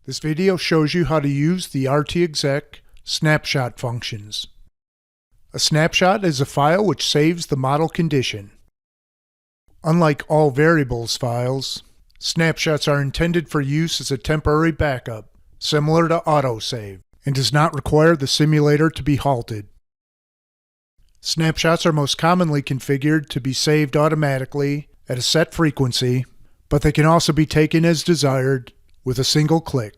This video shows you how to use the RTExec snapshot functions. A snapshot is a file which saves the model condition. Unlike all variables files, snapshots are intended for use as a temporary backup, similar to autosave, and does not require the simulator to be halted. Snapshots are most commonly configured to be saved automatically at a set frequency, but they can also be taken as desired with a single click.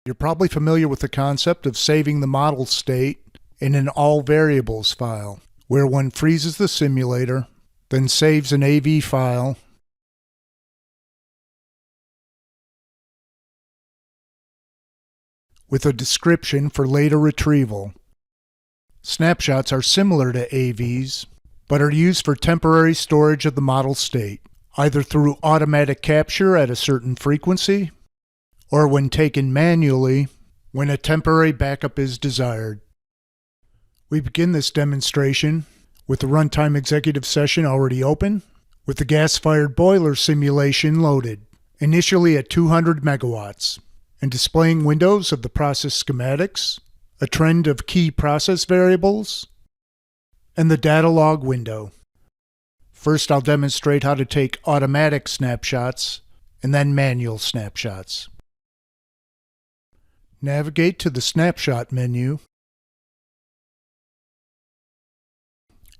You're probably familiar with the concept of saving the model state in an all variables file, where one freezes the simulator, then saves an AV file, with a description for later retrieval. Snapshots are similar to AVs, but are used for temporary storage of the model state, either through automatic capture at a certain frequency, or when taken manually when a temporary backup is desired. We begin this demonstration with the runtime executive session already open, with the gas-fired boiler simulation loaded, initially at 200 megawatts, and displaying windows of the process schematics, a trend of key process variables, and the data log window. First, I'll demonstrate how to take automatic snapshots and then manual snapshots. Navigate to the Snapshot menu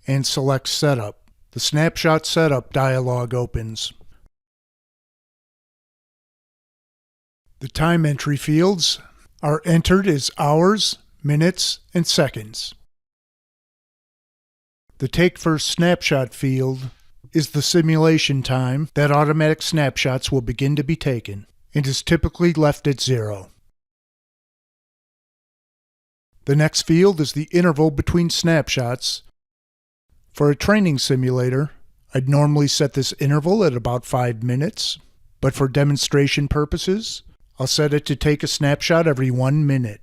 and select Setup. The Snapshot Setup dialog opens. The time entry fields are entered as hours, minutes, and seconds. The Take First Snapshot field is the simulation time that automatic snapshots will begin to be taken, and is typically left at 0. The next field is the interval between snapshots. For a training simulator, I'd normally set this interval at about 5 minutes, but for demonstration purposes, I'll set it to take a snapshot every 1 minute.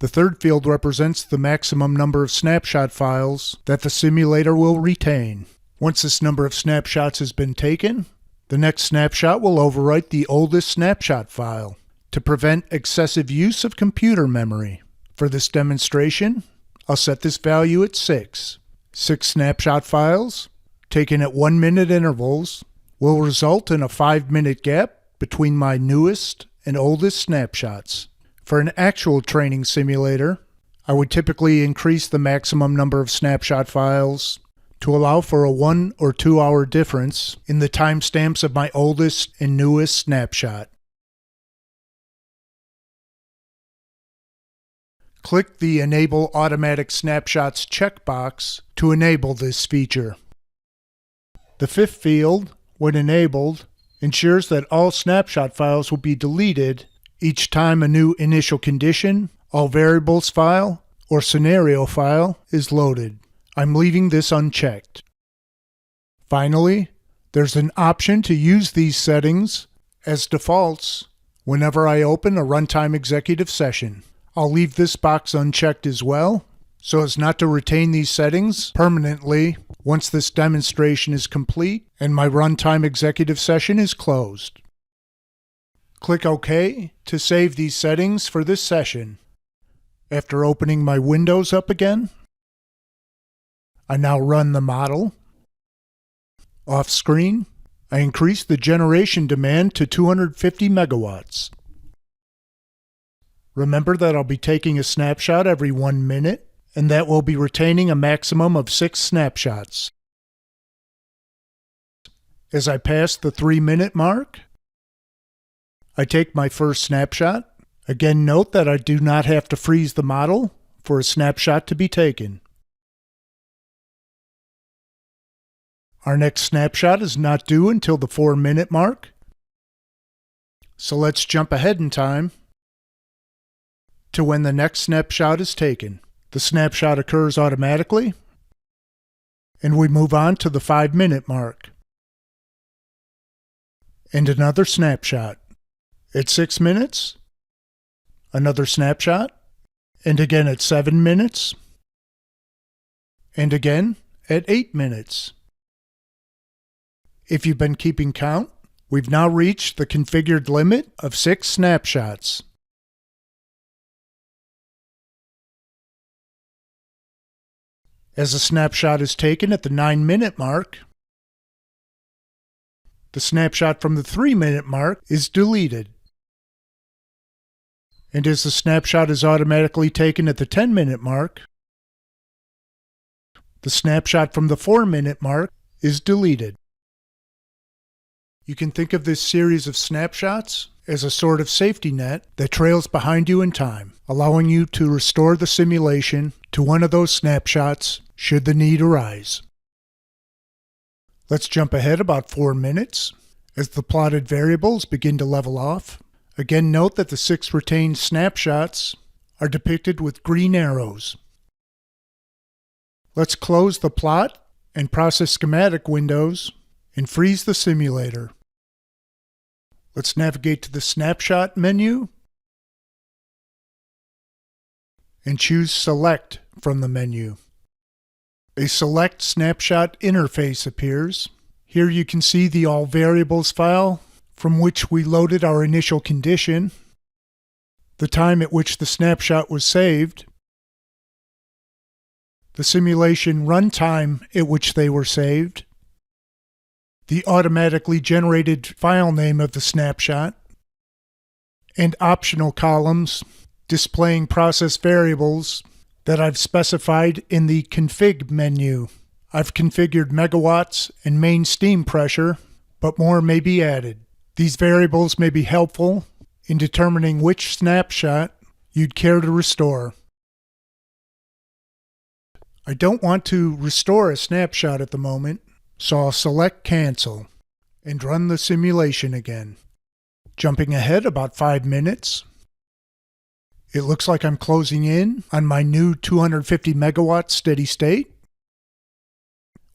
The third field represents the maximum number of snapshot files that the simulator will retain. Once this number of snapshots has been taken, the next snapshot will overwrite the oldest snapshot file to prevent excessive use of computer memory. For this demonstration, I'll set this value at 6. 6 snapshot files, taken at 1 minute intervals, will result in a 5-minute gap between my newest and oldest snapshots. For an actual training simulator, I would typically increase the maximum number of snapshot files to allow for a 1 or 2 hour difference in the timestamps of my oldest and newest snapshot. Click the Enable Automatic Snapshots checkbox to enable this feature. The fifth field, when enabled, ensures that all snapshot files will be deleted each time a new initial condition, all variables file, or scenario file is loaded. I'm leaving this unchecked. Finally, there's an option to use these settings as defaults whenever I open a runtime executive session. I'll leave this box unchecked as well, so as not to retain these settings permanently once this demonstration is complete and my runtime executive session is closed. Click OK to save these settings for this session. After opening my windows up again, I now run the model. Off screen, I increase the generation demand to 250 megawatts. Remember that I'll be taking a snapshot every 1 minute, and that we'll be retaining a maximum of 6 snapshots. As I pass the 3-minute mark, I take my first snapshot. Again, note that I do not have to freeze the model for a snapshot to be taken. Our next snapshot is not due until the 4-minute mark. So let's jump ahead in time to when the next snapshot is taken. The snapshot occurs automatically, and we move on to the 5-minute mark. And another snapshot. At 6 minutes, another snapshot, and again at 7 minutes, and again at 8 minutes. If you've been keeping count, We've now reached the configured limit of 6 snapshots. As a snapshot is taken at the 9-minute mark, the snapshot from the 3-minute mark is deleted. And as the snapshot is automatically taken at the 10-minute mark, the snapshot from the 4-minute mark is deleted. You can think of this series of snapshots as a sort of safety net that trails behind you in time, allowing you to restore the simulation to one of those snapshots should the need arise. Let's jump ahead about 4 minutes. As the plotted variables begin to level off, again note that the 6 retained snapshots are depicted with green arrows. Let's close the plot and process schematic windows and freeze the simulator. Let's navigate to the Snapshot menu and choose Select from the menu. A Select Snapshot interface appears. Here you can see the All Variables file from which we loaded our initial condition, the time at which the snapshot was saved, the simulation runtime at which they were saved, the automatically generated file name of the snapshot, and optional columns displaying process variables that I've specified in the Config menu. I've configured megawatts and main steam pressure, but more may be added. These variables may be helpful in determining which snapshot you'd care to restore. I don't want to restore a snapshot at the moment, so I'll select Cancel and run the simulation again. Jumping ahead about 5 minutes, it looks like I'm closing in on my new 250 megawatt steady state,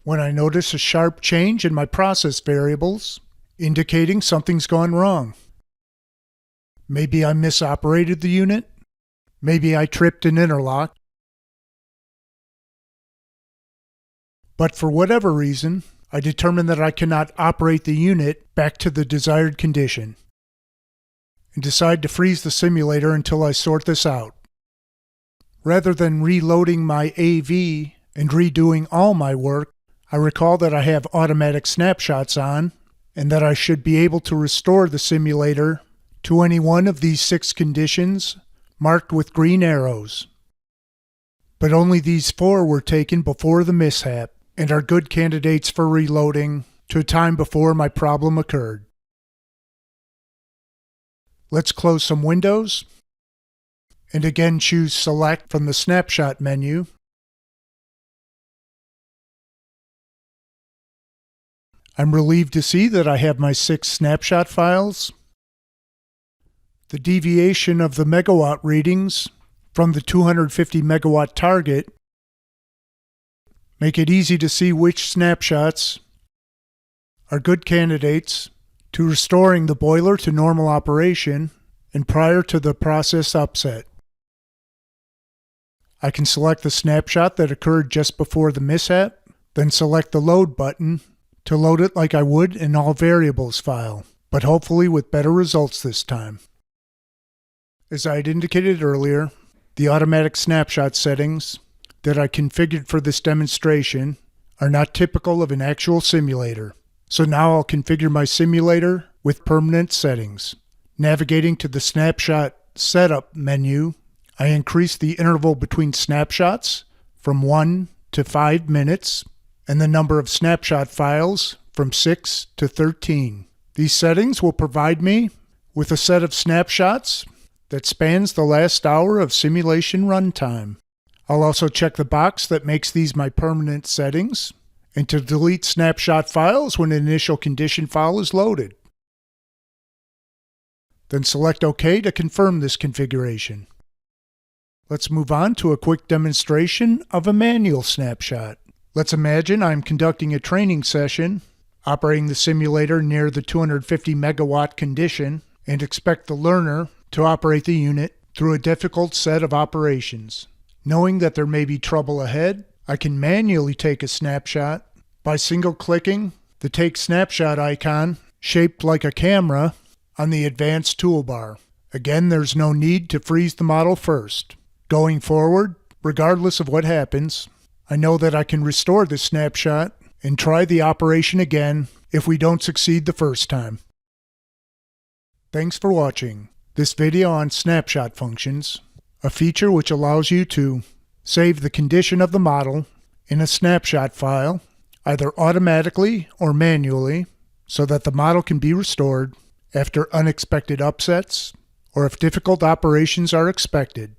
when I notice a sharp change in my process variables, indicating something's gone wrong. Maybe I misoperated the unit. Maybe I tripped an interlock. But for whatever reason, I determine that I cannot operate the unit back to the desired condition, and decide to freeze the simulator until I sort this out. Rather than reloading my AV and redoing all my work, I recall that I have automatic snapshots on, and that I should be able to restore the simulator to any one of these 6 conditions marked with green arrows. But only these 4 were taken before the mishap, and are good candidates for reloading to a time before my problem occurred. Let's close some windows, and again choose Select from the Snapshot menu. I'm relieved to see that I have my 6 snapshot files. The deviation of the megawatt readings from the 250 megawatt target make it easy to see which snapshots are good candidates to restoring the boiler to normal operation and prior to the process upset. I can select the snapshot that occurred just before the mishap, then select the Load button to load it like I would an All Variables file, but hopefully with better results this time. As I had indicated earlier, the automatic snapshot settings that I configured for this demonstration are not typical of an actual simulator. So now I'll configure my simulator with permanent settings. Navigating to the Snapshot Setup menu, I increase the interval between snapshots from 1 to 5 minutes, and the number of snapshot files from 6 to 13. These settings will provide me with a set of snapshots that spans the last hour of simulation runtime. I'll also check the box that makes these my permanent settings, and to delete snapshot files when an initial condition file is loaded. Then select OK to confirm this configuration. Let's move on to a quick demonstration of a manual snapshot. Let's imagine I'm conducting a training session, operating the simulator near the 250 megawatt condition, and expect the learner to operate the unit through a difficult set of operations. Knowing that there may be trouble ahead, I can manually take a snapshot by single-clicking the Take Snapshot icon shaped like a camera on the Advanced toolbar. Again, there's no need to freeze the model first. Going forward, regardless of what happens, I know that I can restore this snapshot and try the operation again if we don't succeed the first time. Thanks for watching this video on snapshot functions, a feature which allows you to save the condition of the model in a snapshot file, either automatically or manually, so that the model can be restored after unexpected upsets or if difficult operations are expected.